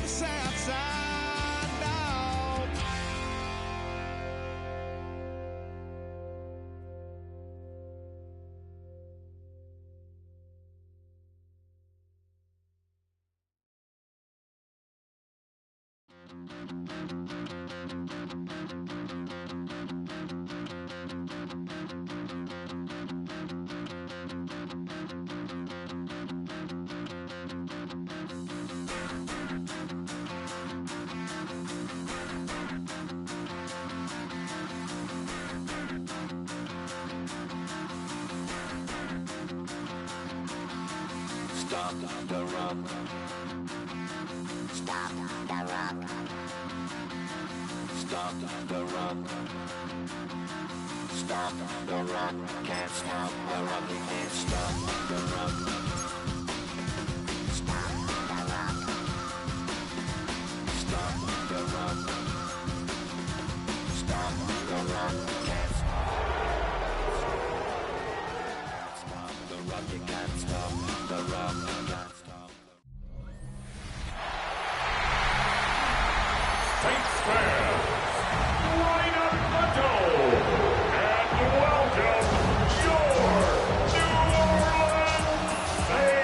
the south side, dog. Stop the run. Stop the run. Stop the run. Stop the run. Can't stop the run. You can't stop the run. Stop the run. Stop the run. Stop the run. Can't stop the run. You can't stop the run. You can't stop. Saints fans, line up the door and welcome your New Orleans Saints.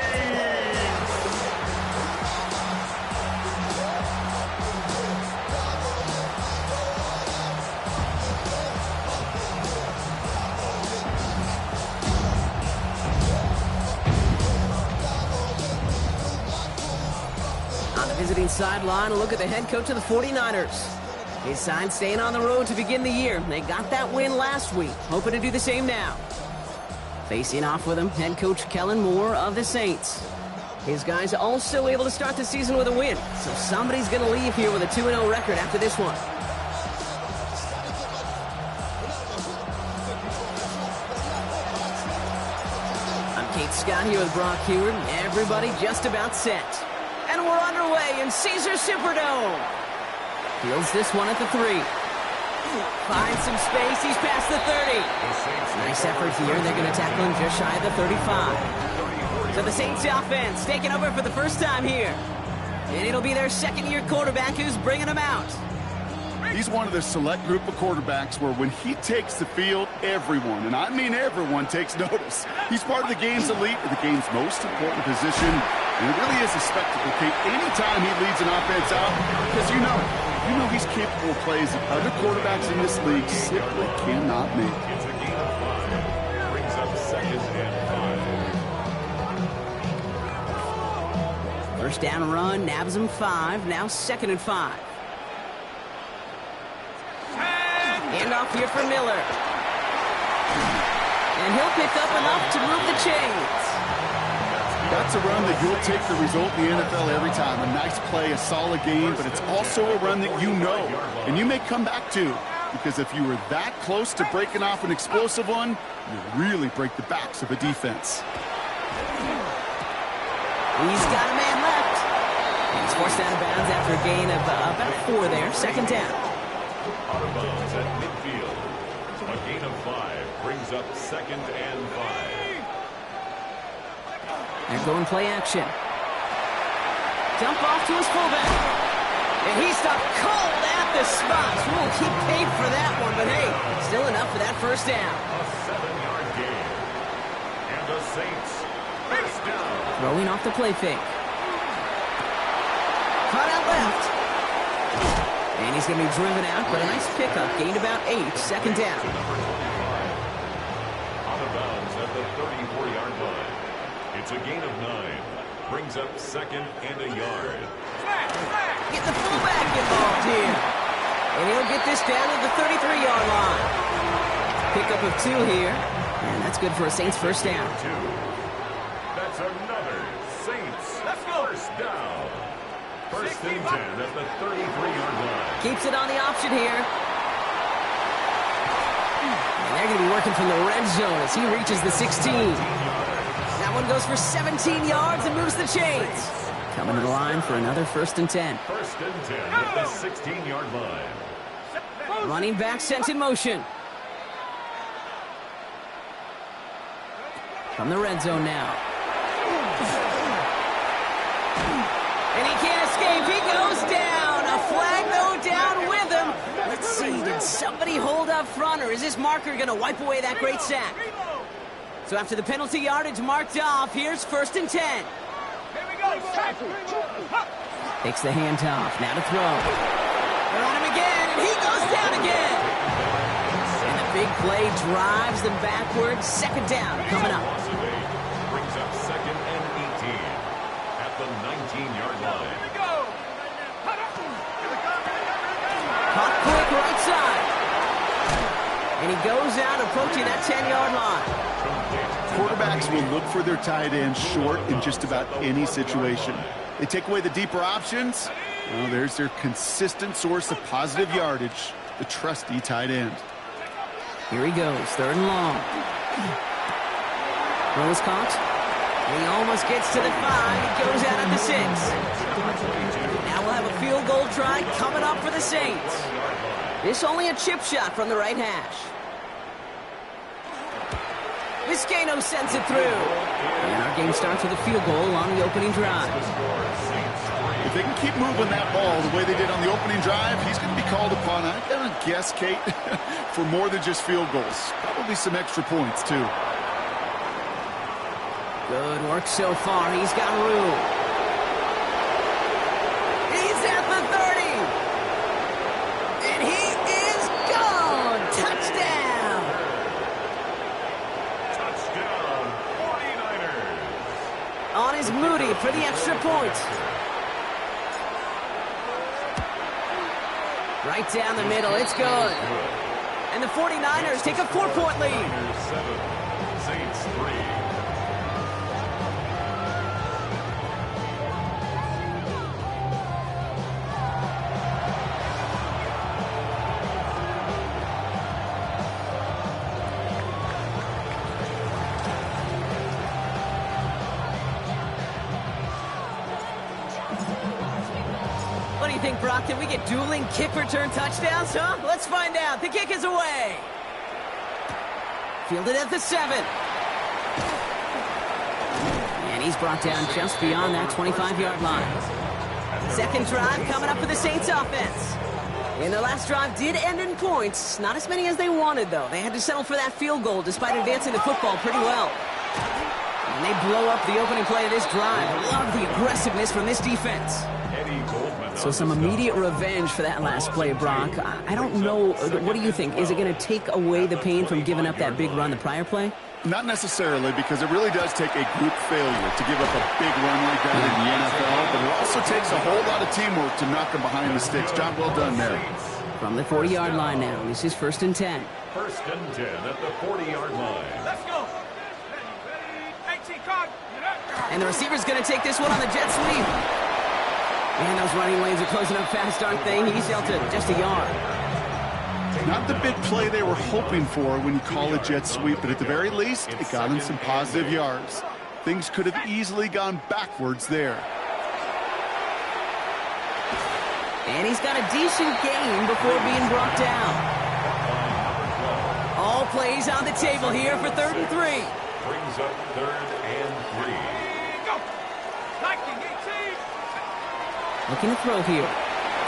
On the visiting sideline, a look at the head coach of the 49ers. His side staying on the road to begin the year. They got that win last week, hoping to do the same now. Facing off with him, head coach Kellen Moore of the Saints. His guys also able to start the season with a win, so somebody's going to leave here with a 2-0 record after this one. I'm Kate Scott here with Brock Heward. Everybody just about set. And we're underway in Caesar Superdome. Fields this one at the 3. Finds some space. He's past the 30. Nice effort here. They're going to tackle him just shy of the 35. So the Saints offense taking over for the first time here. And it'll be their second-year quarterback who's bringing them out. He's one of the select group of quarterbacks where when he takes the field, everyone, and I mean everyone, takes notice. He's part of the game's elite, the game's most important position, and it really is a spectacle, Kate, anytime he leads an offense out, because you know he's capable of plays that other quarterbacks in this league simply cannot make. It's a gain of 5. Brings up second and 5. First down run, nabs him 5. Now second and 5. Handoff here for Miller. And he'll pick up enough to move the chains. That's a run that you'll take the result in the NFL every time. A nice play, a solid game, but it's also a run that you know, and you may come back to, because if you were that close to breaking off an explosive one, you really break the backs of a defense. He's got a man left. He's forced out of bounds after a gain of about 4 there. Second down. Out of bounds at midfield. A gain of 5 brings up second and 5. They're going play action. Dump off to his fullback. And he stopped cold at the spot. We'll keep paid for that one, but hey, still enough for that first down. A 7-yard gain. And the Saints first down. Throwing off the play fake. Caught out left. And he's going to be driven out, but a nice pickup. Gained about 8. Second down. Out of bounds at the 34-yard line. It's a gain of 9. Brings up second and a yard. Get the fullback involved here. And he'll get this down to the 33-yard line. Pickup of 2 here. And that's good for a Saints first down. 2. That's another Saints first down. First and 10 at the 33-yard line. Keeps it on the option here. And they're going to be working from the red zone as he reaches the 16. That one goes for 17 yards and moves the chains. Coming to the line for another first and 10. First and 10 at the 16-yard line. Running back sent in motion. From the red zone now. And he can't escape. He goes Can somebody hold up front, or is this marker going to wipe away that great sack? So after the penalty yardage marked off, here's 1st and 10. Here we go. Takes the handoff, now to throw. They're on him again, and he goes down again. And the big play drives them backwards. 2nd down coming up. Brings up 2nd and 18 at the 19-yard line. Here we go. Caught quick right side. And he goes out approaching that 10-yard line. Quarterbacks will look for their tight end short in just about any situation. They take away the deeper options. Well, there's their consistent source of positive yardage, the trusty tight end. Here he goes, 3rd and long. Throws caught. He almost gets to the 5. He goes out at the 6. Now we'll have a field goal try coming up for the Saints. This only a chip shot from the right hash. Vizcaino sends it through. And our game starts with a field goal on the opening drive. If they can keep moving that ball the way they did on the opening drive, he's going to be called upon, I'm going to guess, Kate, for more than just field goals. Probably some extra points, too. Good work so far. He's got room. He's at the 30. And he is gone. Touchdown. Touchdown, 49ers. On is Moody for the extra point. Right down the middle. It's good. And the 49ers take a 4-point lead. 7, Saints 3. What do you think, Brock? Can we get dueling kick return touchdowns, huh? Let's find out. The kick is away. Fielded at the 7. And he's brought down just beyond that 25-yard line. 2nd drive coming up for the Saints offense. And their last drive did end in points. Not as many as they wanted, though. They had to settle for that field goal despite advancing the football pretty well. And they blow up the opening play of this drive. Love the aggressiveness from this defense. So some immediate revenge for that last play, Brock. I don't know. What do you think? Is it going to take away the pain from giving up that big run the prior play? Not necessarily, because it really does take a group failure to give up a big run like that in the NFL, but it also takes a whole lot of teamwork to knock them behind the sticks. Job well done there. From the 40-yard line now. This is 1st and 10. 1st and 10 at the 40-yard line. Let's go. And the receiver's going to take this one on the jet sweep. Man, those running lanes are closing up fast, aren't they? He's dealt to just a yard. Not the big play they were hoping for when you call a jet sweep, but at the very least, it got him some positive yards. Things could have easily gone backwards there. And he's got a decent gain before being brought down. All plays on the table here for 3rd and 3. Brings up 3rd and 3. Looking to throw here.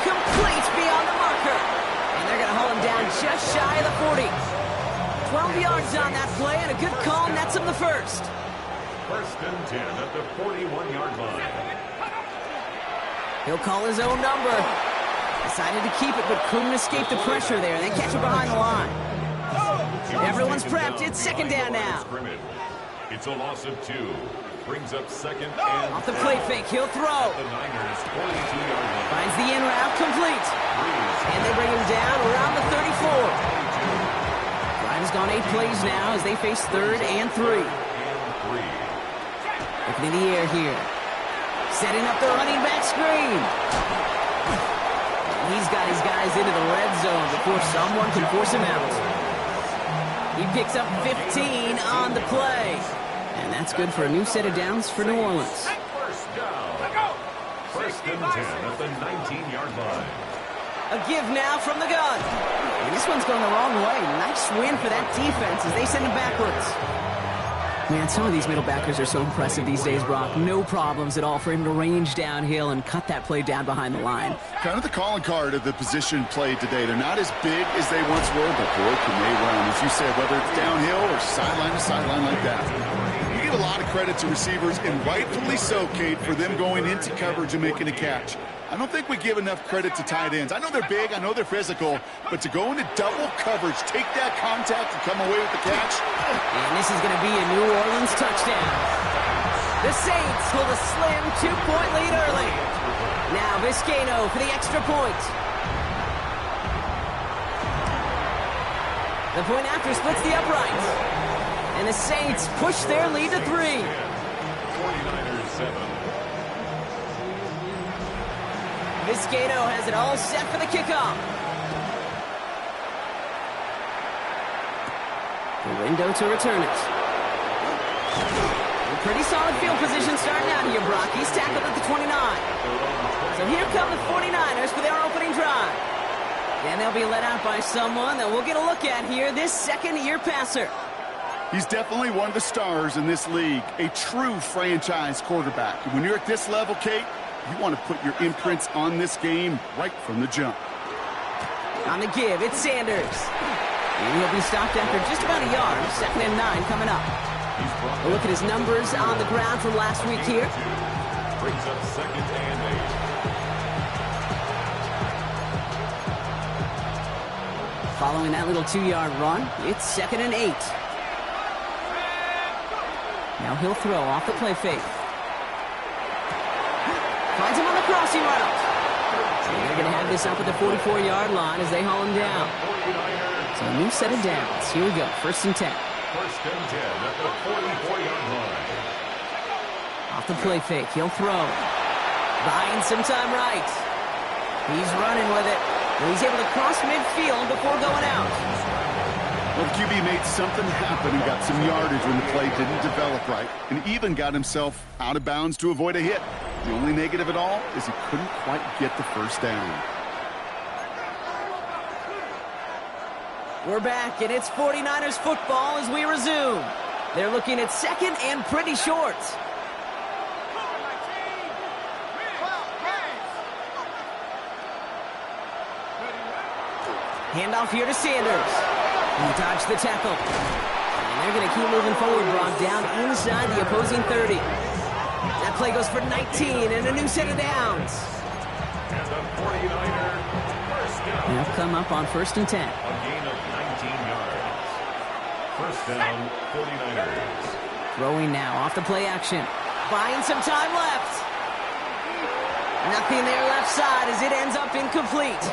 Complete beyond the marker. And they're going to hold him down just shy of the 40. 12 yards on that play, and a good call nets him the 1st. 1st and 10 at the 41-yard line. He'll call his own number. Decided to keep it, but couldn't escape the pressure there. They catch it behind the line. Everyone's prepped. It's 2nd down now. It's a loss of 2. Brings up 2nd and off the play fake, he'll throw. The Niners 42-yard line. Finds the in route, complete. And they bring him down around the 34. Drive has gone 8 plays now as they face 3rd and 3. Looking in the air here. Setting up the running back screen. He's got his guys into the red zone before someone can force him out. He picks up 15 on the play. And that's good for a new set of downs for New Orleans. 1st down. 1st and 10 at the 19-yard line. A give now from the gun. And this one's going the wrong way. Nice win for that defense as they send him backwards. Man, some of these middle backers are so impressive these days, Brock. No problems at all for him to range downhill and cut that play down behind the line. Kind of the calling card of the position played today. They're not as big as they once were, but boy, can they run. As you said, whether it's downhill or sideline to sideline like that. We give a lot of credit to receivers, and rightfully so, Kate, for them going into coverage and making a catch. I don't think we give enough credit to tight ends. I know they're big, I know they're physical, but to go into double coverage, take that contact, and come away with the catch. And this is going to be a New Orleans touchdown. The Saints hold a slim 2-point lead early. Now Vizcaino for the extra point. The point after splits the uprights. And the Saints push their lead to 3. 49ers 7. Vizcaino has it all set for the kickoff. The window to return it. A pretty solid field position starting out here, Brock. He's tackled at the 29. So here come the 49ers for their opening drive. And they'll be led out by someone that we'll get a look at here, this second-year passer. He's definitely one of the stars in this league, a true franchise quarterback. And when you're at this level, Kate, you want to put your imprints on this game right from the jump. On the give, it's Sanders. And he'll be stopped after just about a yard. 2nd and 9 coming up. A look at his numbers on the ground from last week here. Brings up 2nd and 8. Following that little 2-yard run, it's 2nd and 8. Now he'll throw off the play fake. Finds him on the crossing route. So they're going to have this up at the 44-yard line as they haul him down. So a new set of downs. Here we go, 1st and 10. 1st and 10 at the 44-yard line. Off the play fake, he'll throw. Buying some time right. He's running with it. And he's able to cross midfield before going out. Well, the QB made something happen and got some yardage when the play didn't develop right, and even got himself out of bounds to avoid a hit. The only negative at all is he couldn't quite get the first down. We're back, and it's 49ers football as we resume. They're looking at 2nd and pretty short. Handoff here to Sanders. He dodged the tackle. And they're going to keep moving forward, Brock, down inside the opposing 30. That play goes for 19 and a new set of downs. And the 49er first down. They'll come up on 1st and 10. A gain of 19 yards. First down, 49ers. Throwing now off the play action. Buying some time left. Nothing there left side as it ends up incomplete.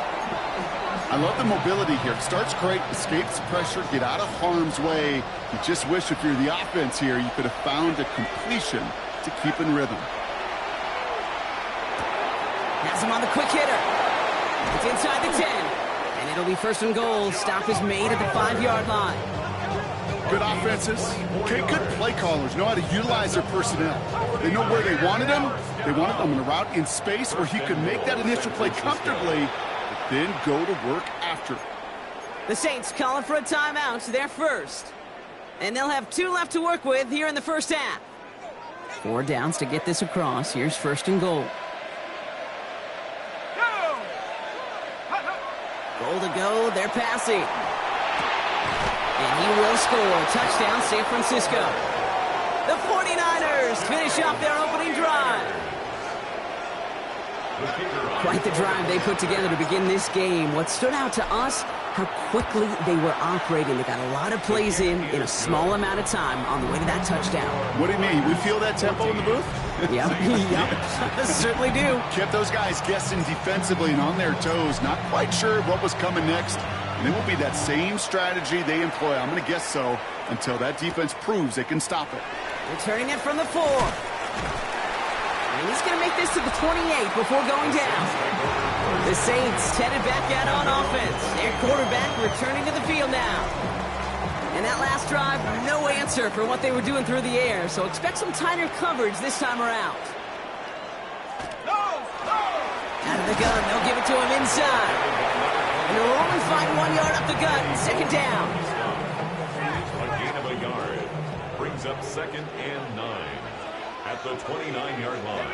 I love the mobility here. It starts great, escapes pressure, get out of harm's way. You just wish if you're the offense here, you could have found a completion to keep in rhythm. Has him on the quick hitter. It's inside the 10. And it'll be 1st and goal. Stop is made at the 5-yard line. Good offenses, okay, good play callers know how to utilize their personnel. They know where they wanted them. They wanted them in a route in space where he could make that initial play comfortably, but then go to work after. The Saints calling for a timeout. They're first. And they'll have 2 left to work with here in the first half. 4 downs to get this across. Here's 1st and goal. Goal to go. They're passing. And he will score. Touchdown, San Francisco. The 49ers finish off their opening drive. Quite the drive they put together to begin this game. What stood out to us, how quickly they were operating. They got a lot of plays in a small amount of time on the way to that touchdown. What do you mean? We feel that tempo in the booth? Yep, certainly do. Kept those guys guessing defensively and on their toes, not quite sure what was coming next. And it will be that same strategy they employ, I'm going to guess so, until that defense proves they can stop it. Returning it from the 4. And he's going to make this to the 28 before going down. The Saints headed back out on offense. Their quarterback returning to the field now. And that last drive, no answer for what they were doing through the air, so expect some tighter coverage this time around. Out of the gun, they'll give it to him inside. And they'll only find 1 yard up the gut, 2nd down. A gain of a yard. Brings up second and 9 at the 29-yard line.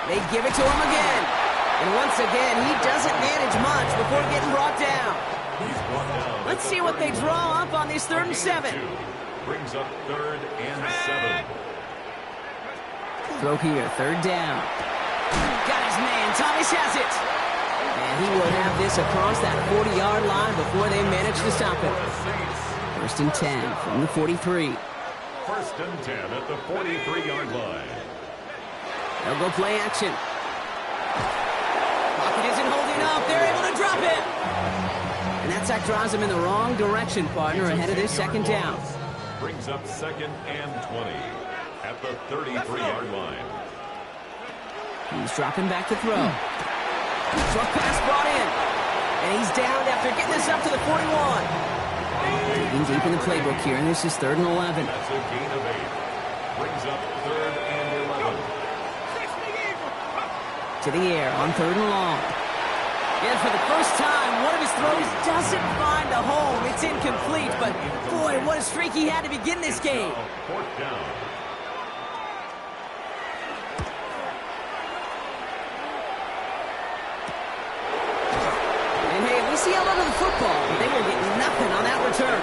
They give it to him again. And once again, he doesn't manage much before getting brought down. He's brought down. Let's see what they draw up on this 3rd and 7. Brings up 3rd and 7. Throw here, 3rd down. Got his man, Thomas has it. And he will have this across that 40-yard line before they manage to stop it. 1st and 10 from the 43. 1st and 10 at the 43-yard line. They'll go play action. Pocket isn't holding up. They're able to drop it. And that sack drives him in the wrong direction, partner, ahead of this 2nd down. Brings up 2nd and 20 at the 33-yard line. He's dropping back to throw. Short pass brought in. And he's down after getting this up to the 41. Digging deep in the playbook here, and this is 3rd and 11. That's a gain of 8. Brings up 3rd and 11. To the air on 3rd and long. And for the first time, one of his throws doesn't find a home. It's incomplete, but boy, what a streak he had to begin this game. 4th down. And hey, we see a lot of the football, but they will get nothing on that return.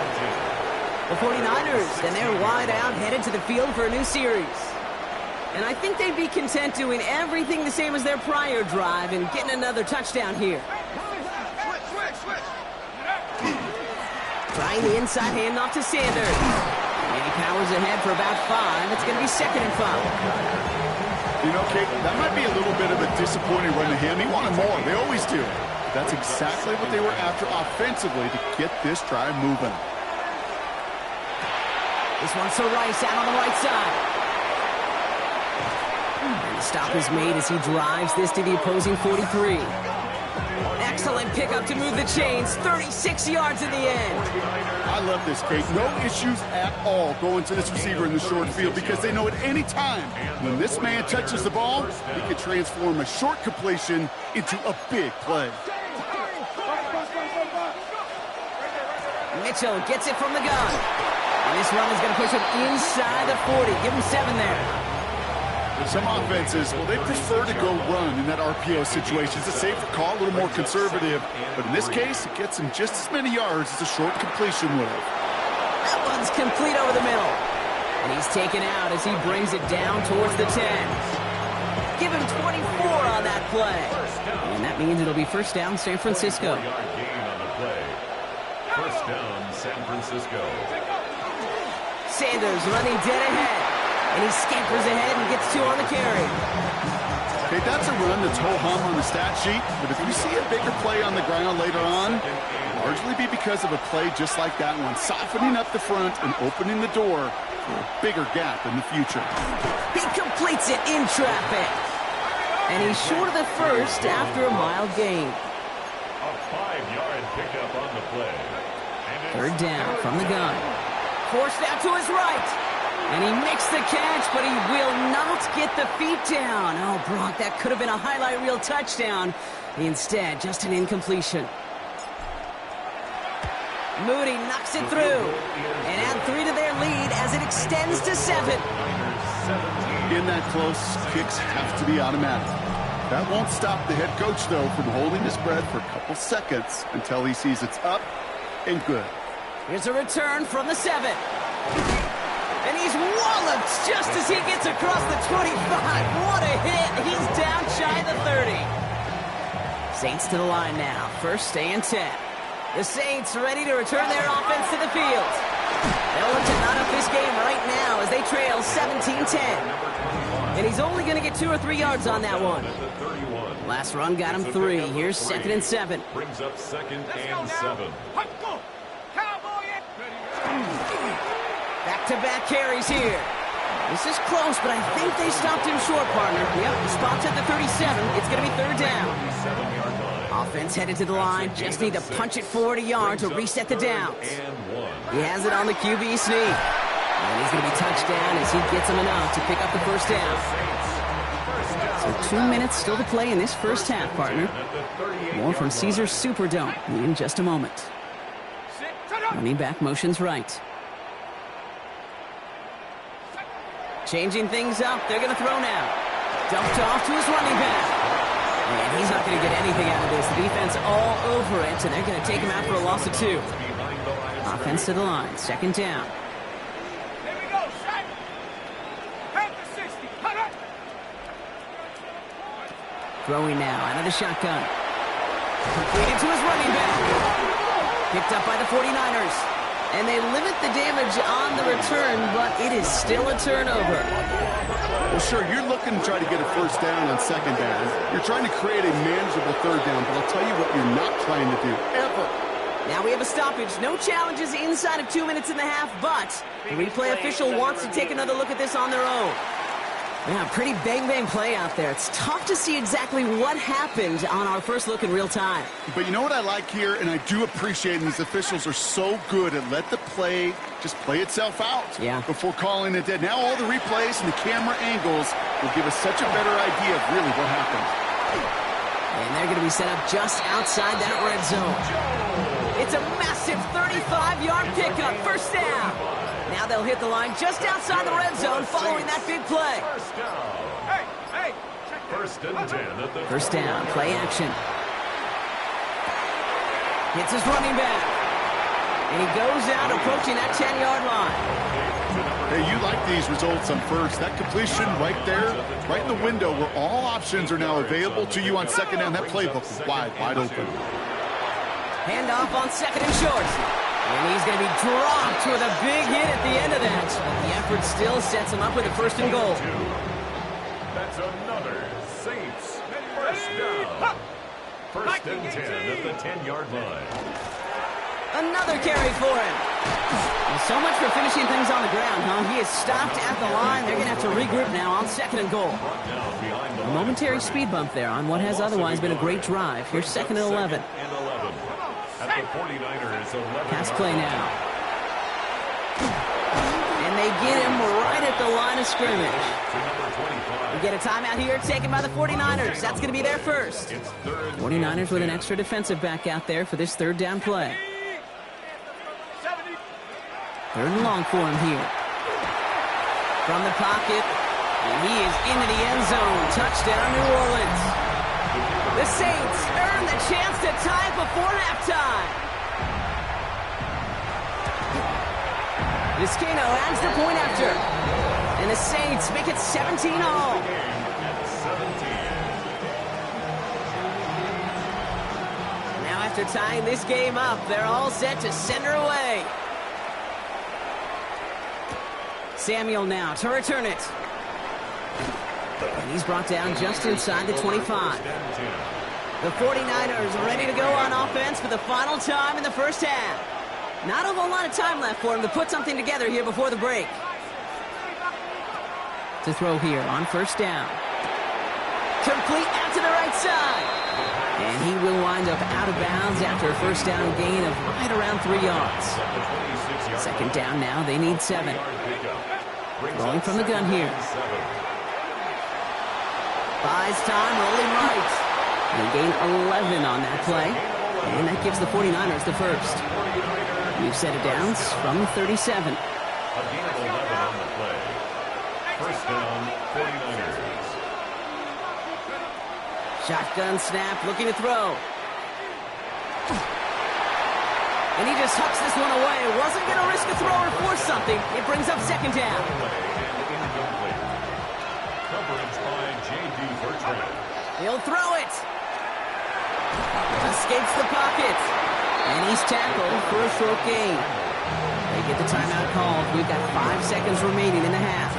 The 49ers, and they're wide out, headed to the field for a new series. And I think they'd be content doing everything the same as their prior drive and getting another touchdown here. Trying the inside handoff to Sanders. And he powers ahead for about 5. It's going to be 2nd and 5. You know, Kate, that might be a little bit of a disappointing run to him. He wanted more. They always do. That's exactly what they were after offensively to get this drive moving. This one's to Rice out on the right side. And the stop is made as he drives this to the opposing 43. Excellent pickup to move the chains. 36 yards in the end. I love this, Kate. No issues at all going to this receiver in the short field because they know at any time when this man touches the ball, he can transform a short completion into a big play. Mitchell gets it from the gun. And this run is going to push him inside the 40. Give him 7 there. Some offenses, well, they prefer to go run in that RPO situation. It's a safer call, a little more conservative. But in this case, it gets him just as many yards as a short completion would have. That one's complete over the middle. And he's taken out as he brings it down towards the 10. Give him 24 on that play. And that means it'll be 1st down, San Francisco. 1st down, San Francisco. Sanders running dead ahead. And he scampers ahead and gets 2 on the carry. Okay, that's a run that's ho-hum on the stat sheet, but if you see a bigger play on the ground later on, it'll largely be because of a play just like that one, softening up the front and opening the door for a bigger gap in the future. He completes it in traffic. And he's short of the 1st after a mild gain. A 5-yard pickup on the play. 3rd down from the gun. Forced out to his right. And he makes the catch, but he will not get the feet down. Oh, Brock, that could have been a highlight reel touchdown. Instead, just an incompletion. Moody knocks it through. And add 3 to their lead as it extends to 7. In that close, kicks have to be automatic. That won't stop the head coach, though, from holding his breath for a couple seconds until he sees it's up and good. Here's a return from the 7. And he's walloped just as he gets across the 25. What a hit. He's down shy of the 30. Saints to the line now. 1st and 10. The Saints ready to return their offense to the field. They'll look to knot up this game right now as they trail 17-10. And he's only going to get 2 or 3 yards on that one. Last run got him 3. Here's 2nd and 7. Brings up 2nd and 7. Back-to-back carries here. This is close, but I think they stopped him short, partner. Yep, spots at the 37. It's going to be 3rd down. Offense headed to the line. Just need to punch it forward a yard to reset the downs. He has it on the QB sneak. And he's going to be touched down as he gets him enough to pick up the 1st down. So 2 minutes still to play in this 1st half, partner. More from Caesars Superdome in just a moment. Running back motions right. Changing things up. They're going to throw now. Dumped off to his running back. And he's not going to get anything out of this. The defense all over it, and they're going to take him out for a loss of 2. Offense to the line. 2nd down. Here we go, set. Head to 60. Cut it. Throwing now out of the shotgun. Completed to his running back. Picked up by the 49ers. And they limit the damage on the return, but it is still a turnover. Well, sure, you're looking to try to get a first down on 2nd down. You're trying to create a manageable 3rd down, but I'll tell you what you're not trying to do, ever. Now we have a stoppage. No challenges inside of 2 minutes and a half, but the replay official wants to take another look at this on their own. Yeah, pretty bang-bang play out there. It's tough to see exactly what happened on our first look in real time. But you know what I like here, and I do appreciate, and these officials are so good at let the play just play itself out before calling it dead. Now all the replays and the camera angles will give us such a better idea of really what happened. And they're going to be set up just outside that red zone. It's a massive 35-yard pickup, first down. Now they'll hit the line just outside the red zone following that big play. First and 10 at the First down, play action. Hits his running back. And he goes out approaching that 10-yard line. Hey, you like these results on first. That completion right there, right in the window where all options are now available to you on 2nd down. That playbook is wide open. Handoff on 2nd and short. And he's going to be dropped with a big hit at the end of that. The effort still sets him up with a 1st and goal. That's another Saints first down. First and 10 at the 10-yard line. Another carry for him. And so much for finishing things on the ground, huh? He is stopped at the line. They're going to have to regroup now on 2nd and goal. A momentary speed bump there on what has otherwise been a great drive. Here's 2nd and 11. At the 49ers 11. Pass play now. And they get him right at the line of scrimmage. We get a timeout here taken by the 49ers. That's going to be their first. 49ers with an extra defensive back out there for this 3rd down play. 3rd and long for him here. From the pocket, and he is into the end zone. Touchdown, New Orleans. The Saints earn the chance to tie before halftime. Vizcaino adds the point after. And the Saints make it 17 all. Now after tying this game up, they're all set to send her away. Samuel now to return it. And he's brought down just inside the 25. The 49ers are ready to go on offense for the final time in the first half. Not a whole lot of time left for him to put something together here before the break. To throw here on 1st down. Complete out to the right side. And he will wind up out of bounds after a 1st down gain of right around 3 yards. 2nd down now, they need 7. Rolling from the gun here. Buys time, rolling right. They gain 11 on that play. And that gives the 49ers the first. We've set it downs from the 37. A gain of 11 on the play. First down, 49ers. Shotgun snap, looking to throw. And he just hucks this one away. Wasn't going to risk a throw or force something. It brings up 2nd down. Coverage by J.D. Bertrand. He'll throw it. Escapes the pocket. And he's tackled for a short gain. They get the timeout called. We've got 5 seconds remaining in the half.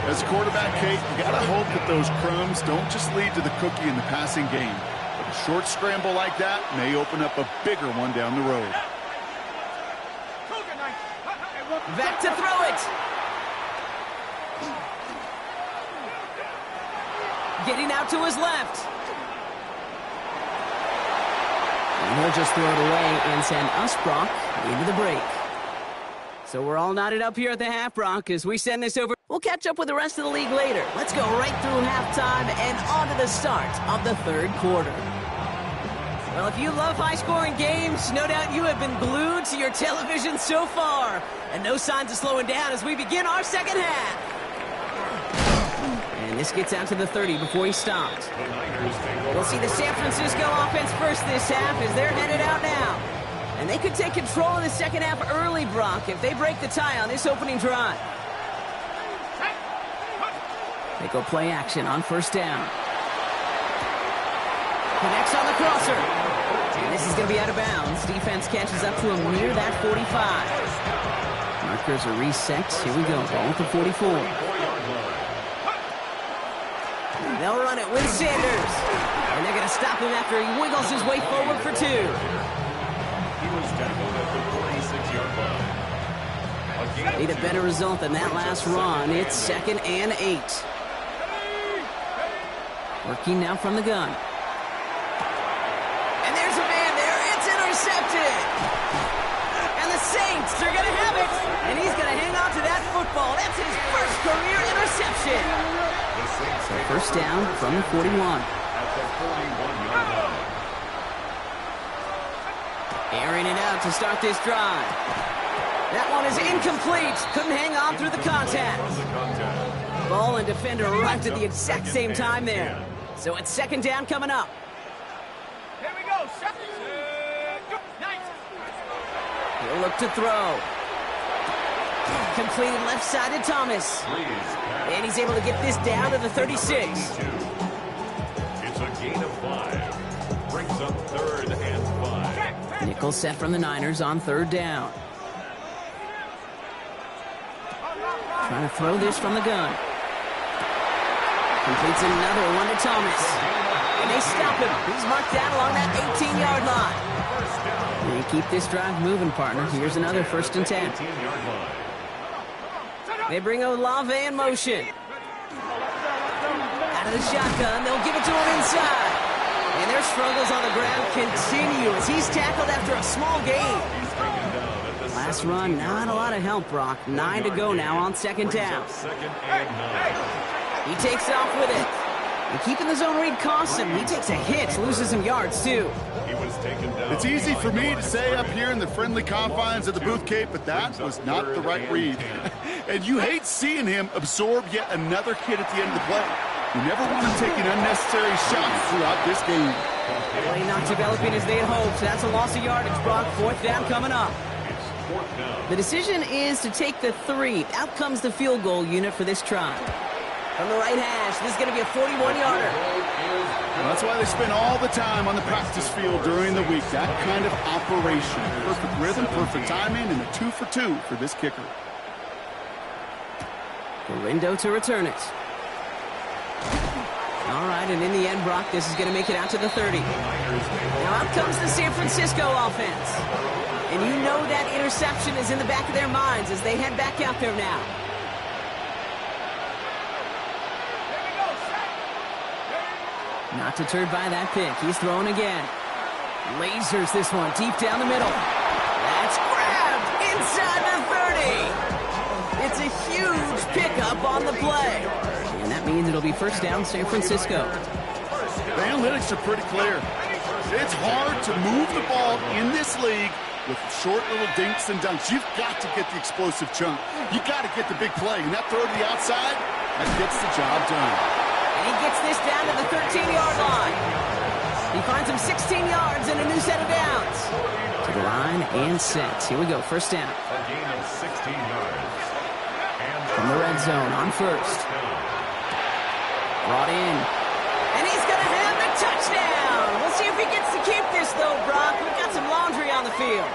As a quarterback, Kate, you got to hope that those crumbs don't just lead to the cookie in the passing game. But a short scramble like that may open up a bigger one down the road. Back to throw it. Getting out to his left. And he'll just throw it away and send us, Brock, into the break. So we're all knotted up here at the half, Brock, as we send this over. We'll catch up with the rest of the league later. Let's go right through halftime and on to the start of the 3rd quarter. Well, if you love high-scoring games, no doubt you have been glued to your television so far. And no signs of slowing down as we begin our second half. And this gets out to the 30 before he stopped. We'll see the San Francisco offense first this half as they're headed out now. And they could take control of the second half early, Brock, if they break the tie on this opening drive. They go play action on first down. Connects on the crosser. And this is going to be out of bounds. Defense catches up to him near that 45. Markers are reset. Here we go. Ball at the 44. They'll run it with Sanders. And they're going to stop him after he wiggles his way forward for 2. He was tackled at the 46-yard line. Need a better result than that last run. It's 2nd and 8. Working now from the gun. And there's a man there. It's intercepted. And the Saints are going to have it. And he's going to hang on to that football. That's his first career interception. So first down from the 41. At the 41-yard line. Airing it out to start this drive. That one is incomplete. Couldn't hang on through the contact. Ball and defender arrived at the exact same time there. So it's second down coming up. Here we go. Nice. He'll look to throw. Completed left side to Thomas. And he's able to get this down to the 36. It's a gain of 5. Brings up 3rd and 5. Nickel set from the Niners on third down. Trying to throw this from the gun. Completes another one to Thomas. And they stop him. He's marked down along that 18-yard line. They keep this drive moving, partner. Here's another 1st and 10. They bring Olave in motion. Out of the shotgun, they'll give it to him inside. And their struggles on the ground continue as he's tackled after a small gain. Last run, not a lot of help, Brock. 9 to go now on second down. He takes off with it. And keeping the zone read costs him. He takes a hit, loses some yards, too. It's easy for me to say up here in the friendly confines of the booth, Cape, but that was not the right read. And you hate seeing him absorb yet another hit at the end of the play. You never want him taking unnecessary shots throughout this game. Play not developing as they had hoped. That's a loss of yardage, Brock. 4th down coming up. The decision is to take the 3. Out comes the field goal unit for this try. From the right hash, this is going to be a 41-yarder. That's why they spend all the time on the practice field during the week. That kind of operation. Perfect rhythm, perfect timing, and a 2 for 2 for this kicker. Galindo to return it. All right, and in the end, Brock, this is going to make it out to the 30. Now out comes the San Francisco offense. And you know that interception is in the back of their minds as they head back out there now. Not deterred by that pick. He's throwing again. Lasers this one deep down the middle. That's grabbed inside the 30. It's a huge pickup on the play. And that means it'll be first down San Francisco. The analytics are pretty clear. It's hard to move the ball in this league with short little dinks and dunks. You've got to get the explosive chunk. You got to get the big play. And that throw to the outside, that gets the job done. And he gets this down to the 13-yard line. He finds him 16 yards and a new set of downs. To the line and set. Here we go, first down. A gain of 16 yards. From the red zone on first. Brought in. And he's going to have the touchdown. We'll see if he gets to keep this, though, Brock. We've got some laundry on the field.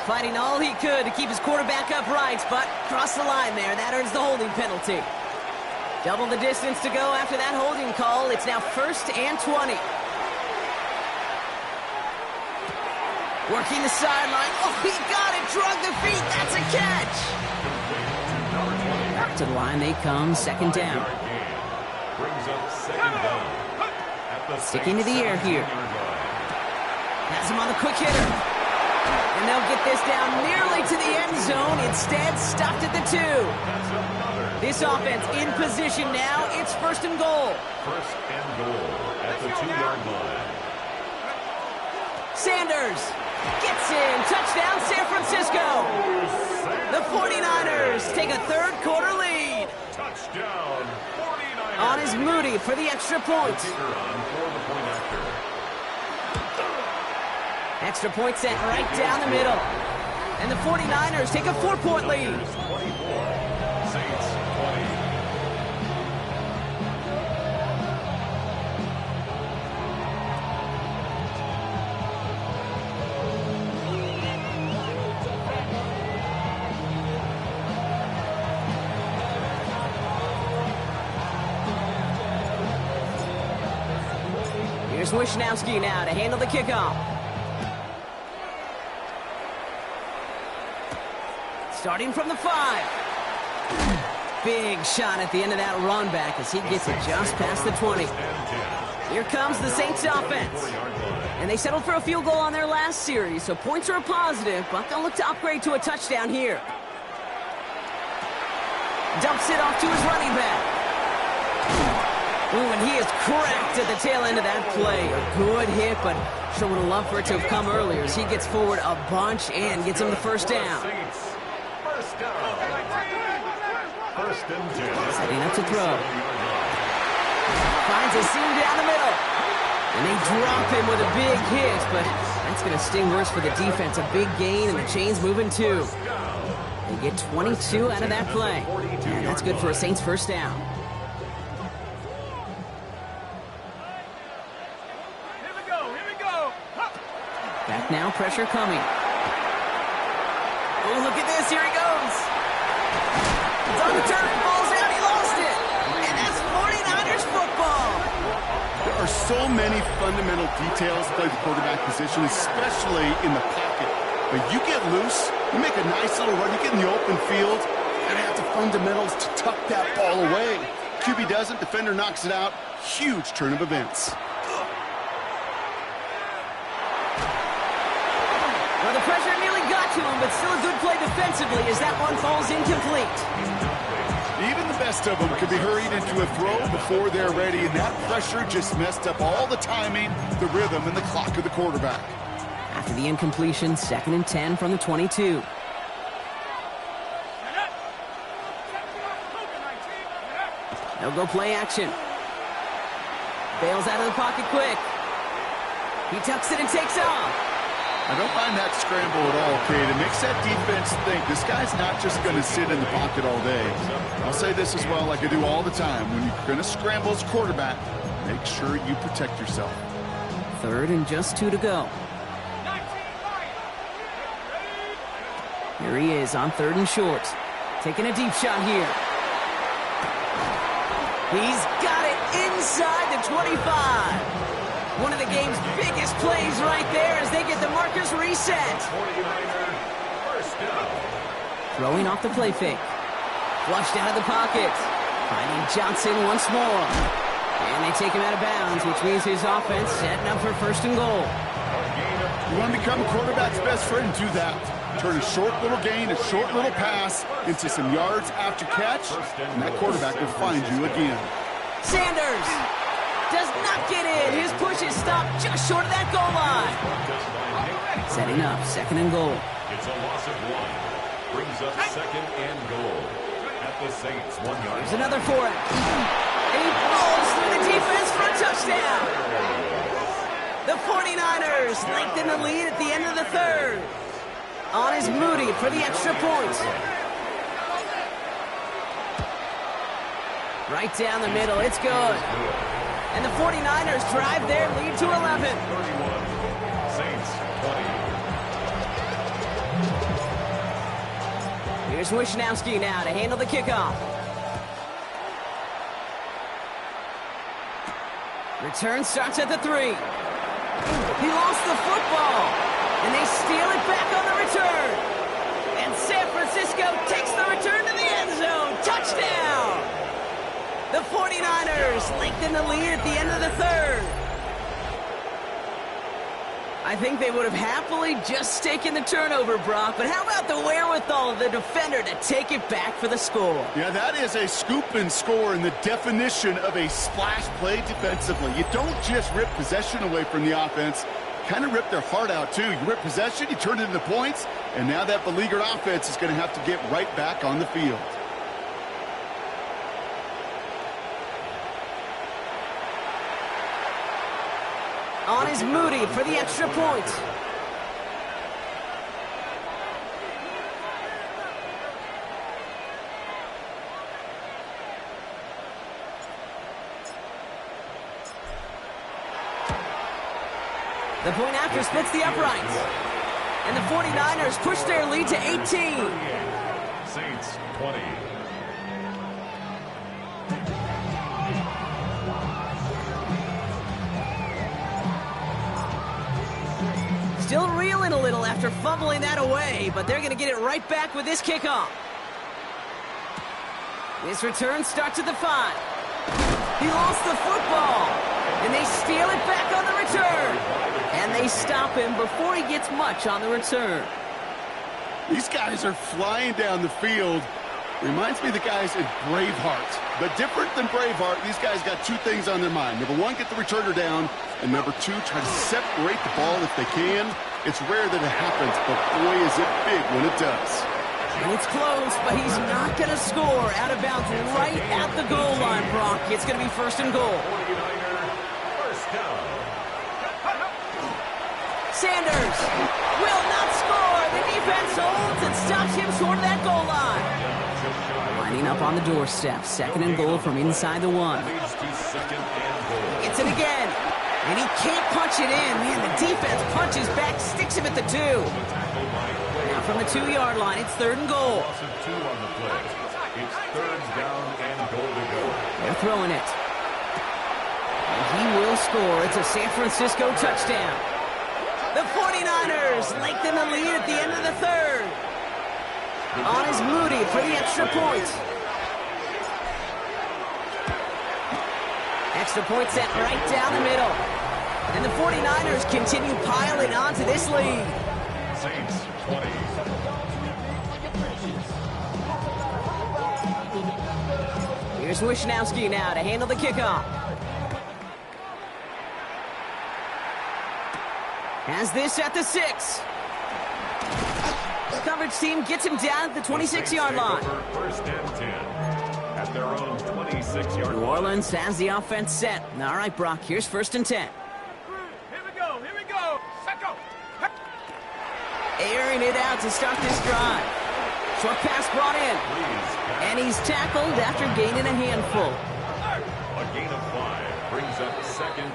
Fighting all he could to keep his quarterback upright, but crossed the line there. That earns the holding penalty. Double the distance to go after that holding call. It's now 1st and 20. Working the sideline. Oh, he got it. Drug the feet. That's a catch. Back to the line they come. Second down. Brings up second down. Sticking to the air here. Has him on the quick hitter. And they'll get this down nearly to the end zone. Instead, stopped at the 2. This offense in position now. It's first and goal. First and goal at the 2-yard line. Sanders gets in. Touchdown, San Francisco. The 49ers take a third-quarter lead. Touchdown, 49ers. On is Moody for the extra point. Extra point sent right down the middle. And the 49ers take a 4-point lead. 24, Saints 20. Here's Wishnowski now to handle the kickoff. Starting from the 5. Big shot at the end of that run back as he gets it just past the 20. Here comes the Saints offense. And they settled for a field goal on their last series, so points are a positive, but they'll look to upgrade to a touchdown here. Dumps it off to his running back. Ooh, and he is cracked at the tail end of that play. A good hit, but sure would have loved for it to have come earlier as he gets forward a bunch and gets him the first down. Setting up to throw. Finds a seam down the middle. And they drop him with a big hit, but that's going to sting worse for the defense. A big gain, and the chain's moving too. They get 22 out of that play. And that's good for a Saints first down. Back now, pressure coming. Oh, look at this. Here he goes. It's on the turf, falls out, he lost it. And that's 49ers football. There are so many fundamental details to play the quarterback position, especially in the pocket. But you get loose, you make a nice little run, you get in the open field, you gotta have the fundamentals to tuck that ball away. QB doesn't, defender knocks it out. Huge turn of events. Well, the pressure nearly got to him, but still a good play defensively as that one falls incomplete. Even the best of them could be hurried into a throw before they're ready, and that pressure just messed up all the timing, the rhythm, and the clock of the quarterback. After the incompletion, 2nd and 10 from the 22. They'll go play action. Bails out of the pocket quick. He tucks it and takes off. I don't mind that scramble at all, Kate. It makes that defense think this guy's not just going to sit in the pocket all day. I'll say this as well, like I do all the time. When you're going to scramble as quarterback, make sure you protect yourself. 3rd and just 2 to go. Here he is on 3rd and short. Taking a deep shot here. He's got it inside the 25. One of the game's biggest plays right there as they get the markers reset. Throwing off the play fake. Flushed out of the pocket. Finding Johnson once more. And they take him out of bounds, which means his offense setting up for 1st and goal. You want to become a quarterback's best friend? Do that. Turn a short little gain, a short little pass into some yards after catch, and that quarterback will find you again. Sanders does not get in. His push is stopped just short of that goal line. Setting up 2nd and goal. It's a loss of 1. Brings up 2nd and goal at the Saints 1 yard. There's another for it. And he falls through the defense for a touchdown. The 49ers lengthen the lead at the end of the 3rd. On is Moody for the extra point. Right down the middle. It's good. And the 49ers drive their lead to 11. 31. Saints 20. Here's Wishnowski now to handle the kickoff. Return starts at the 3. He lost the football. And they steal it back on the return. And San Francisco takes the return to the end zone. Touchdown! The 49ers lengthen the lead at the end of the 3rd. I think they would have happily just taken the turnover, Brock, but how about the wherewithal of the defender to take it back for the score? Yeah, that is a scoop and score in the definition of a splash play defensively. You don't just rip possession away from the offense, kind of rip their heart out too. You rip possession, you turn it into points, and now that beleaguered offense is going to have to get right back on the field. On is Moody for the extra point. The point after splits the uprights. And the 49ers push their lead to 18. Saints 20. Still reeling a little after fumbling that away, but they're going to get it right back with this kickoff. This return starts at the 5. He lost the football, and they steal it back on the return. And they stop him before he gets much on the return. These guys are flying down the field. Reminds me of the guys in Braveheart. But different than Braveheart, these guys got two things on their mind. Number one, get the returner down. And number two, try to separate the ball if they can. It's rare that it happens, but boy, is it big when it does. And it's close, but he's not going to score out of bounds right at the goal line, Brock. It's going to be first and goal. First down. Sanders will not score. The defense holds and stops him short of that goal line. Lining up on the doorstep. Second and goal from inside the 1. Leads to second and goal. Gets it again. And he can't punch it in. Man, the defense punches back, sticks him at the 2. Now from the 2-yard line, it's third and goal. Loss of 2 on the play. It's third down and goal to go. They're throwing it. And he will score. It's a San Francisco touchdown. The 49ers lengthen the lead at the end of the 3rd. On is Moody for the extra point. Extra point set right down the middle. And the 49ers continue piling on to this lead. Saints 20. Here's Wishnowski now to handle the kickoff. Has this at the 6. The coverage team gets him down at the 26-yard line. First and 10 at their own 26-yard line. New Orleans has the offense set. All right, Brock, here's first and 10. Here we go, here we go. Set go. Airing it out to start this drive. Short pass brought in. And he's tackled after gaining a handful. A gain of 5 brings up second.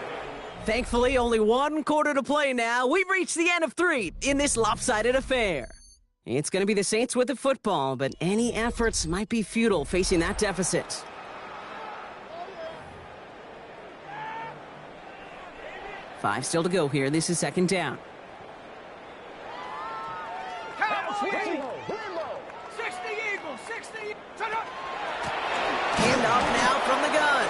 Thankfully, only 1 quarter to play now. We've reached the end of 3 in this lopsided affair. It's going to be the Saints with the football, but any efforts might be futile facing that deficit. Five still to go here. This is second down. 60 Eagles, 60. Handoff now from the gun.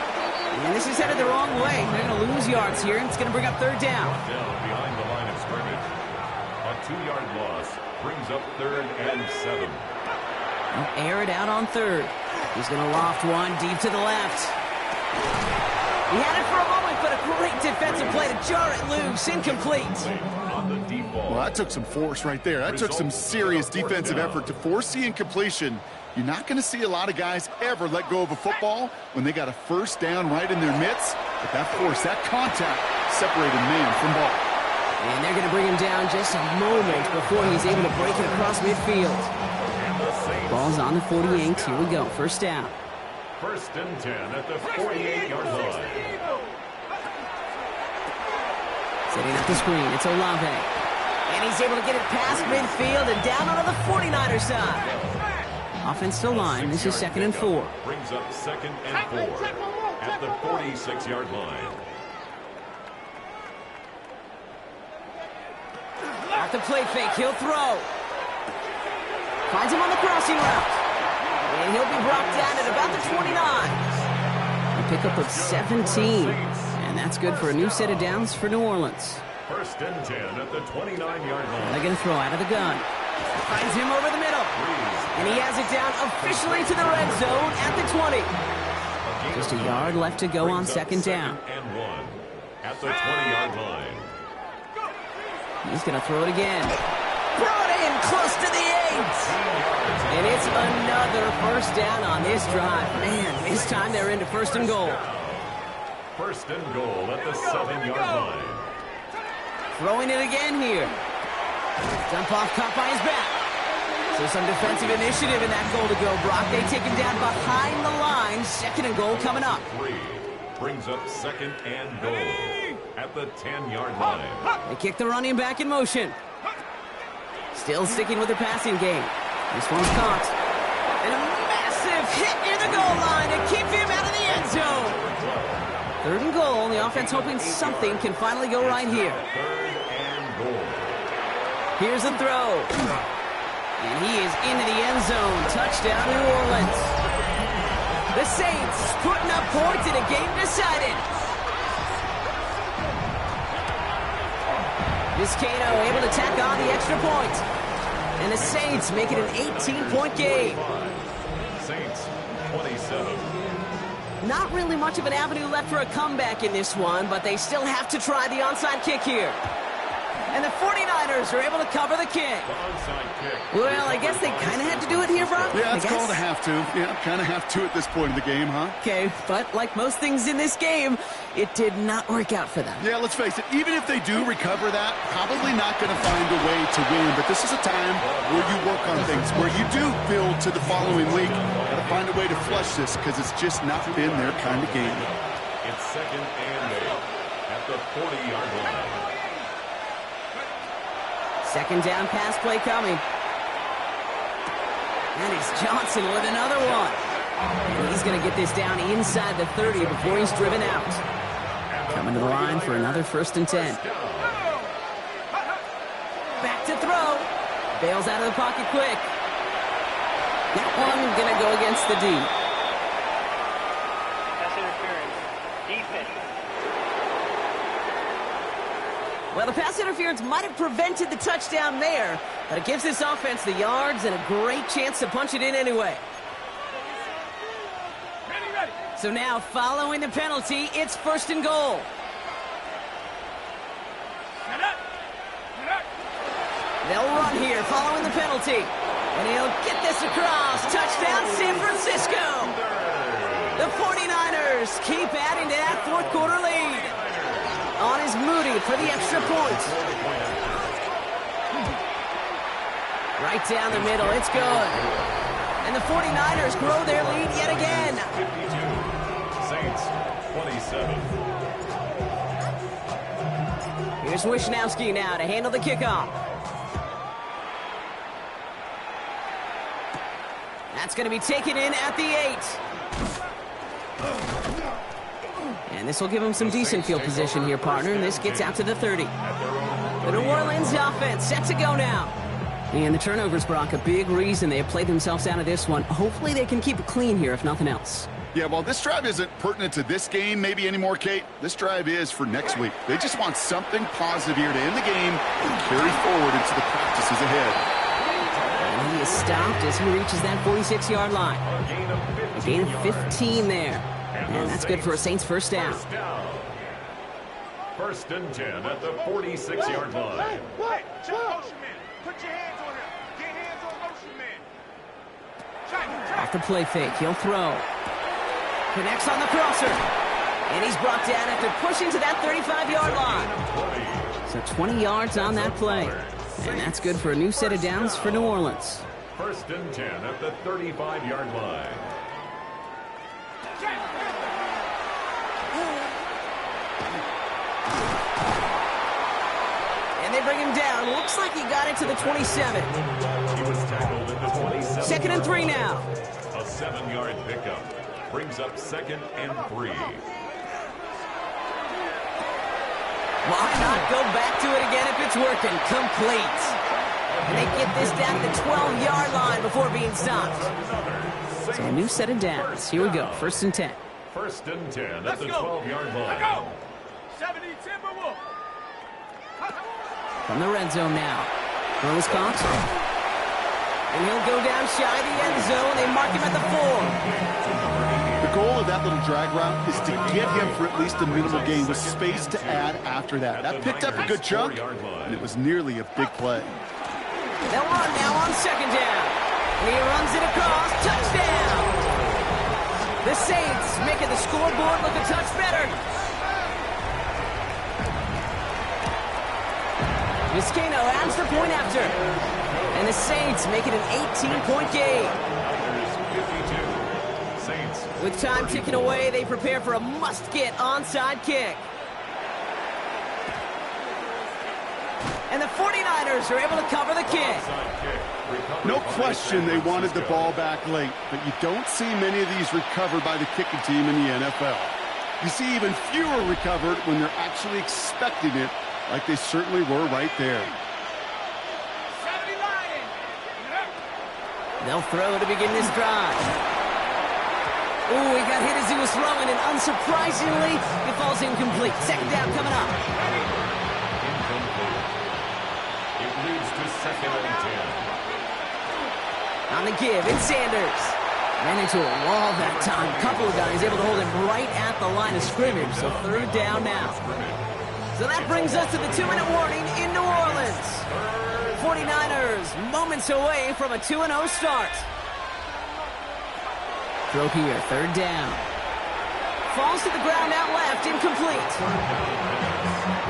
And this is headed the wrong way. They're going to lose yards here, and it's going to bring up third down. Down behind the line of scrimmage. A 2-yard loss brings up third and 7. He'll air it out on third. He's going to loft one deep to the left. He had it for a moment, but a great defensive play to jar it loose. Incomplete. On the deep ball. Well, that took some force right there. That took some serious defensive effort to force the incompletion. You're not going to see a lot of guys ever let go of a football when they got a first down right in their midst. But that force, that contact, separated man from ball. And they're going to bring him down just a moment before he's able to break it across midfield. Ball's on the 48. Here we go. First down. First and 10 at the 48-yard line. Setting up the screen. It's Olave. And he's able to get it past midfield and down onto the 49er side. Offense still line. This is second and 4. Brings up second and 4 at the 46-yard line. Off the play fake, he'll throw. Finds him on the crossing route. And he'll be brought down at about the 29. A pickup of 17. And that's good for a new set of downs for New Orleans. First and 10 at the 29-yard line. They're going to throw out of the gun. Finds him over the middle. And he has it down officially to the red zone at the 20. Just a yard left to go on second down. And 1 at the 20-yard line. He's going to throw it again. Throw it in, close to the 8. And it's another first down on this drive. Man, this time they're into first and goal. First and goal at the 7-yard line. Throwing it again here. Dump off, caught by his back. So some defensive initiative in that goal to go, Brock. They take him down behind the line. Second and goal coming up. 3 brings up second and goal at the 10-yard line. They kick the running back in motion. Still sticking with their passing game. This one's caught. And a massive hit near the goal line to keep him out of the end zone. Third and goal. The offense hoping something can finally go right here. Third and goal. Here's the throw. And he is into the end zone. Touchdown, New Orleans. The Saints putting up points in a game decided. Vizcaino able to tack on the extra point. And the Saints make it an 18-point game. Saints 27. Not really much of an avenue left for a comeback in this one, but they still have to try the onside kick here. And the 49ers are able to cover the kick. Well, I guess they kind of had to do it here, Brock. Yeah, it's called a have to. Yeah, kind of have to at this point in the game, huh? Okay, but like most things in this game, it did not work out for them. Yeah, let's face it, even if they do recover that, probably not going to find a way to win. But this is a time where you work on things, where you do build to the following week. Got to find a way to flush this because it's just not been their kind of game. It's second and 8 at the 40-yard line. Second down pass play coming. And it's Johnson with another one. And he's going to get this down inside the 30 before he's driven out. Coming to the line for another first and 10. Back to throw. Bails out of the pocket quick. That one going to go against the D. Pass interference. Defense. Well, the pass interference might have prevented the touchdown there, but it gives this offense the yards and a great chance to punch it in anyway. Ready. So now, following the penalty, it's first and goal. They'll run here following the penalty. And he'll get this across. Touchdown, San Francisco. The 49ers keep adding to that fourth quarter lead. On is Moody for the extra point. Right down the middle, it's good. And the 49ers grow their lead yet again. 52. Saints 27. Here's Wishnowski now to handle the kickoff. That's going to be taken in at the 8. And this will give him some decent field position here, partner. And this gets out to the 30. The New Orleans offense set to go now. And the turnovers, Brock, a big reason they have played themselves out of this one. Hopefully they can keep it clean here, if nothing else. Yeah, well, this drive isn't pertinent to this game maybe anymore, Kate. This drive is for next week. They just want something positive here to end the game and carry forward into the practices ahead. And he is stopped as he reaches that 46-yard line. A gain of 15 there. And that's good for a Saints first down. First and 10 at the 46-yard line. Hey, check motion man. Put your hands on him. Get hands on motion man. Check. Off the play fake, he'll throw. Connects on the crosser. And he's brought down after pushing to that 35-yard line. So 20 yards on that play. And that's good for a new set of downs for New Orleans. First and 10 at the 35-yard line. And they bring him down. Looks like he got it to the 27. He was tackled at the 27. Second and 3 now. A 7-yard pickup brings up second and 3. Why not go back to it again if it's working? Complete. And they get this down to the 12-yard line before being stopped. So a new set of downs. Here we go. First and 10. First and 10 at the 12-yard line. Go. 70 Timberwolf. From the red zone now. Throws caught. And he'll go down shy of the end zone. They mark him at the 4. The goal of that little drag route is to get him for at least a minimal gain with space to add after that. That picked up a good chunk, and it was nearly a big play. They'll run now on second down. And he runs it across. Touchdown! The Saints making the scoreboard look a touch better. Vizcaino adds the point after. And the Saints make it an 18-point game. With time ticking away, they prepare for a must-get onside kick. And the 49ers are able to cover the kick. No question they wanted the ball back late, but you don't see many of these recovered by the kicking team in the NFL. You see even fewer recovered when they're actually expecting it, like they certainly were right there. They'll throw to begin this drive. Ooh, he got hit as he was throwing, and unsurprisingly, it falls incomplete. Second down coming up. It leads to second and 10. On the give, it's Sanders. Ran into a wall that time. A couple of guys able to hold him right at the line of scrimmage, so third down now. So that brings us to the 2-minute warning in New Orleans. 49ers moments away from a 2-0 start. Throw here, third down. Falls to the ground out left, incomplete.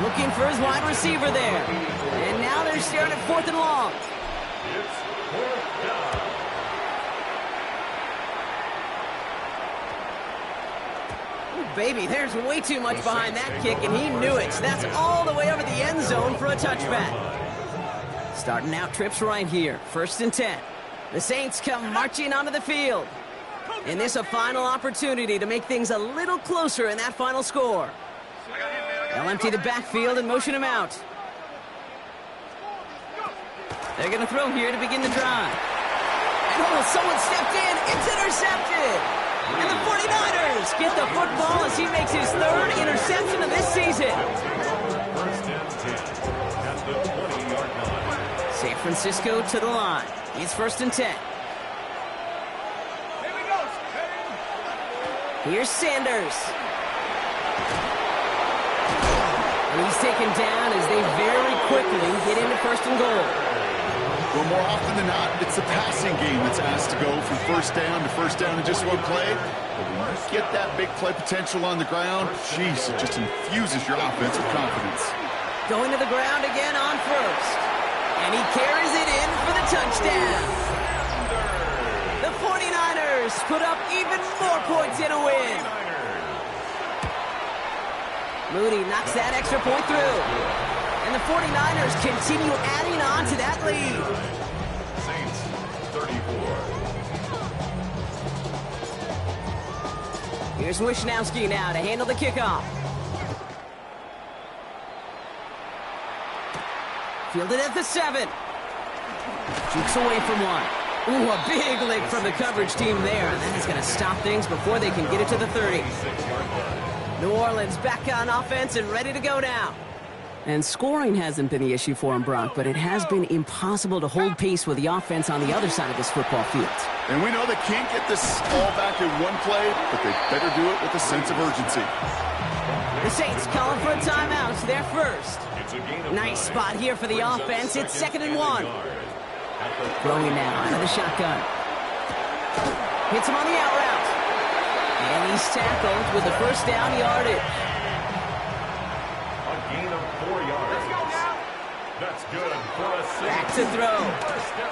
Looking for his wide receiver there. And now they're staring at 4th and long. It's 4th down. Baby, there's way too much behind that kick, and he knew it. That's all the way over the end zone for a touchback. Starting out trips right here. 1st and 10. The Saints come marching onto the field. And this a final opportunity to make things a little closer in that final score. They'll empty the backfield and motion him out. They're going to throw here to begin the drive. And oh, someone stepped in. It's intercepted. And the 49ers get the football as he makes his 3rd interception of this season. 1st and 10 at the 20-yard line. San Francisco to the line. It's 1st and 10. Here's Sanders. And he's taken down as they very quickly get into 1st and goal. Well, more often than not, it's the passing game that's asked to go from 1st down to 1st down in just one play. But when you get that big play potential on the ground, jeez, it just infuses your offense with confidence. Going to the ground again on 1st. And he carries it in for the touchdown. The 49ers put up even more points in a win. Moody knocks that extra point through. And the 49ers continue adding on to that lead. Saints 34. Here's Wishnowski now to handle the kickoff. Fielded at the 7. Jukes away from one. Ooh, a big lick from the coverage team there. And that is going to stop things before they can get it to the 30. New Orleans back on offense and ready to go now. And scoring hasn't been the issue for him, Brock, but it has been impossible to hold pace with the offense on the other side of this football field. And we know they can't get this all back in one play, but they better do it with a sense of urgency. The Saints calling for a timeout. They're first. Nice spot here for the offense. It's 2nd and 1. Throwing now out of the shotgun. Hits him on the out route. And he's tackled with the 1st down yardage. A gain of 4 yards. Let's go now. That's good for a Back to throw. First down.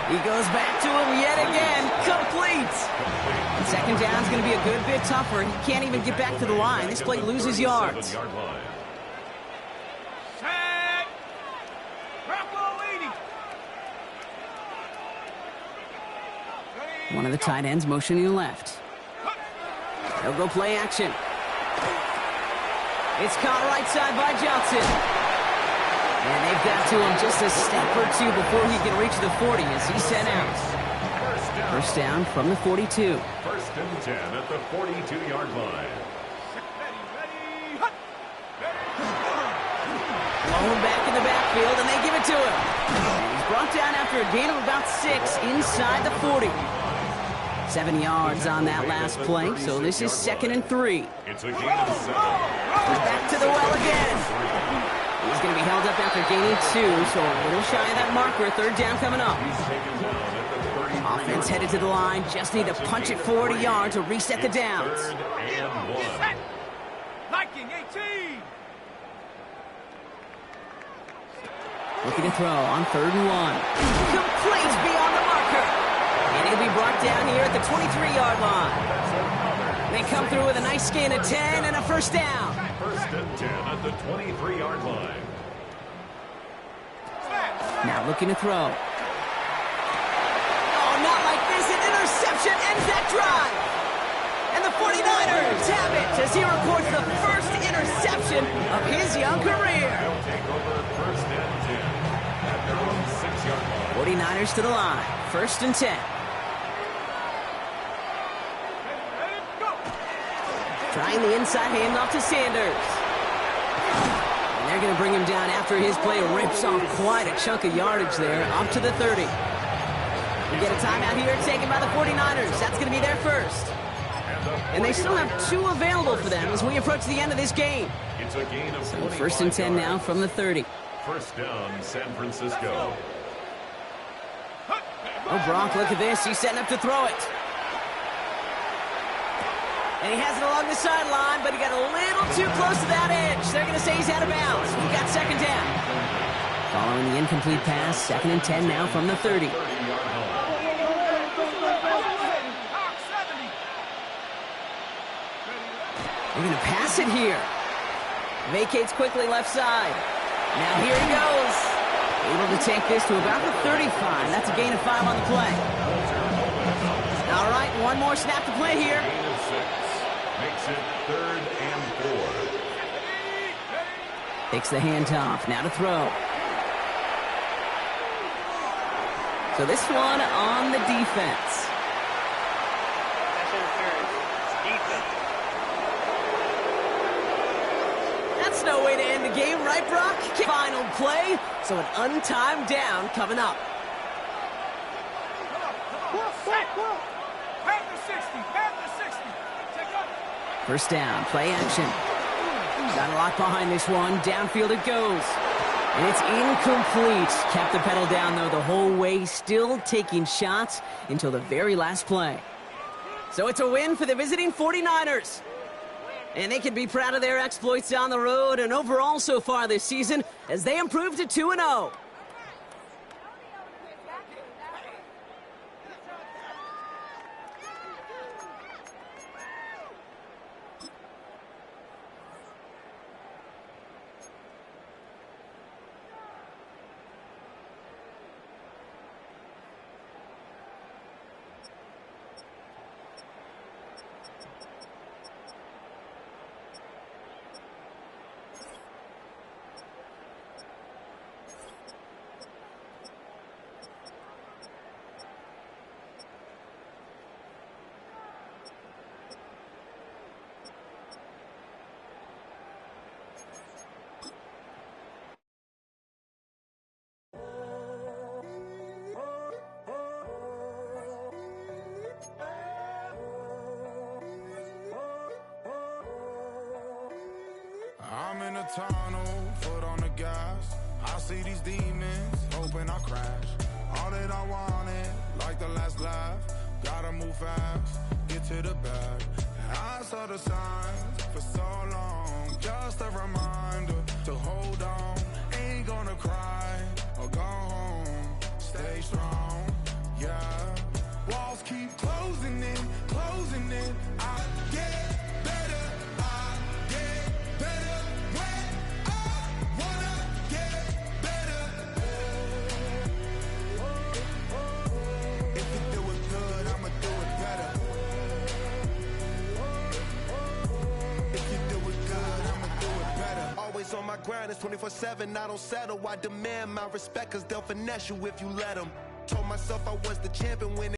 He goes back to him yet again. Complete. And 2nd down's going to be a good bit tougher. He can't even get back to the line. This play loses yards. Set. Rocco leading. One of the tight ends motioning left. They'll go play action. It's caught right side by Johnson. And they've got to him just a step or two before he can reach the 40 as he's sent out. First down from the 42. 1st and 10 at the 42-yard line. Ready, ready, hut. Ready. Pulled back in the backfield, and they give it to him. He's brought down after a gain of about 6 inside the 40. 7 yards on that last play, so this is 2nd and 3. It's a gain of 7. He's back to the well again. He's going to be held up after gaining 2, so a little shy of that marker. 3rd down coming up. He's taken down at the 30. Offense headed to the line. Just need to punch it 40 yards to reset the downs. 3rd and 1. Liking 18. Looking to throw on 3rd and 1. Complete beyond the marker. And he'll be brought down here at the 23-yard line. They come through with a nice gain of 10 and a 1st down. 1st and 10 at the 23-yard line. Now looking to throw. Oh, not like this. An interception ends that drive. And the 49ers have it as he records the first interception of his young career. They'll take over 1st and 10 at their own 6-yard line. 49ers to the line. 1st and 10. Trying the inside handoff to Sanders. And they're going to bring him down after his play rips off quite a chunk of yardage there, up to the 30. We get a timeout here taken by the 49ers. That's going to be their first. And they still have 2 available for them as we approach the end of this game. It's a gain of So 1st and 10 now from the 30. 1st down, San Francisco. Oh, Brock, look at this. He's setting up to throw it. And he has it along the sideline, but he got a little too close to that edge. They're going to say he's out of bounds. We've got 2nd down. Following the incomplete pass, 2nd and 10 now from the 30. They're going to pass it here. Vacates quickly left side. Now here he goes. Able to take this to about the 35. That's a gain of 5 on the play. All right, one more snap to play here. Gain of 6. Makes it 3rd and 4. Takes the handoff. Now to throw. So this one on the defense. Pass interference. Defense. That's no way to end the game, right, Brock? Final play, so an untimed down coming up. Past the 60. Take up. 1st down, play action. Got a lot behind this one. Downfield it goes. And it's incomplete. Kept the pedal down, though, the whole way, still taking shots until the very last play. So it's a win for the visiting 49ers. And they can be proud of their exploits on the road and overall so far this season as they improve to 2-0. I'm in a tunnel, foot on the gas. I see these demons, hoping I crash. All that I wanted, like the last laugh. Gotta move fast, get to the bag. I saw the signs for so long, just a reminder to hold on. Ain't gonna cry or go home, stay strong, yeah. Walls keep closing in, closing in. I get better, I get better. When I wanna get better. If you do it good, I'ma do it better. If you do it good, I'ma do it better. Always on my grind, it's 24/7, I don't settle. I demand my respect, cause they'll finesse you if you let them. Told myself I was the champion when